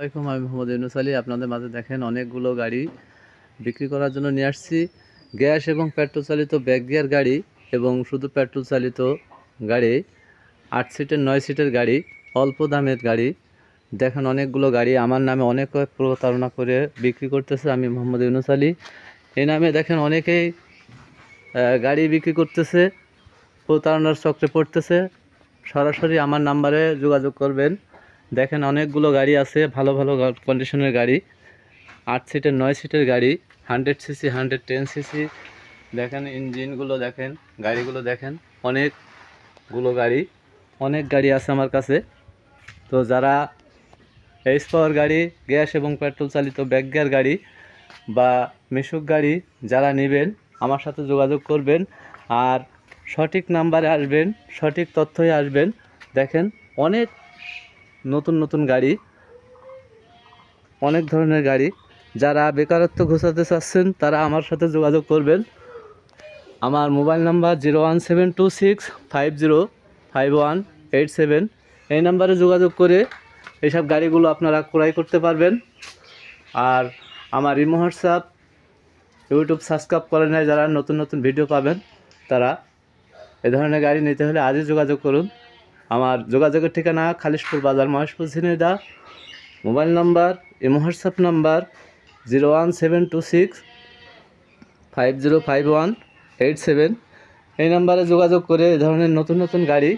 আসসালামু আলাইকুম, আমি মোহাম্মদ ইউনুস আলী। আপনাদের মাঝে দেখেন অনেকগুলো গাড়ি বিক্রি করার জন্য নিয়ে আসছি। গ্যাস এবং পেট্রোল চালিত ব্যাক গিয়ার গাড়ি এবং শুধু পেট্রোল চালিত গাড়ি, 8 সিটের 9 সিটের গাড়ি, অল্প দামের গাড়ি। দেখেন অনেকগুলো গাড়ি আমার নামে অনেক প্রতারণা করে বিক্রি করতেছে। আমি মোহাম্মদ ইউনুস আলী এই নামে দেখেন অনেকেই গাড়ি বিক্রি করতেছে, প্রতারণার চক্রে পড়তেছে। সরাসরি আমার নাম্বারে যোগাযোগ করবেন। দেখেন অনেকগুলো গাড়ি আছে, ভালো ভালো কন্ডিশনের গাড়ি, 8 সিটের 9 সিটের গাড়ি, 100 সিসি 110 সিসি। দেখেন ইঞ্জিনগুলো দেখেন, গাড়িগুলো দেখেন, অনেকগুলো গাড়ি, অনেক গাড়ি আছে আমার কাছে। তো যারা এইচ পাওয়ার গাড়ি, গ্যাস এবং পেট্রোল চালিত ব্যাক গিয়ার গাড়ি বা মিশুক গাড়ি যারা নেবেন আমার সাথে যোগাযোগ করবেন। আর সঠিক নাম্বারে আসবেন, সঠিক তথ্যই আসবেন। দেখেন অনেক নতুন নতুন গাড়ি, অনেক ধরনের গাড়ি। যারা বেকারত্ব ঘোচাতে চাচ্ছেন তারা আমার সাথে যোগাযোগ করবেন। আমার মোবাইল নাম্বার 01725050187। এই নাম্বারে যোগাযোগ করে এইসব গাড়িগুলো আপনারা ক্রয় করতে পারবেন। আর আমার ইমো হোয়াটসঅ্যাপ, ইউটিউব সাবস্ক্রাইব করে নেয় যারা, নতুন নতুন ভিডিও পাবেন তারা। এ ধরনের গাড়ি নিতে হলে আজই যোগাযোগ করুন। আমার যোগাযোগের ঠিকানা খালিশপুর বাজার, Maheshpur, Jhenaidah. Mobile number, imo WhatsApp number 01726505187। এই নাম্বারে যোগাযোগ করে এই ধরনের নতুন নতুন গাড়ি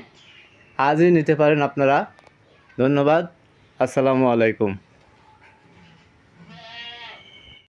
আজই নিতে পারেন আপনারা। ধন্যবাদ। আসসালামু আলাইকুম।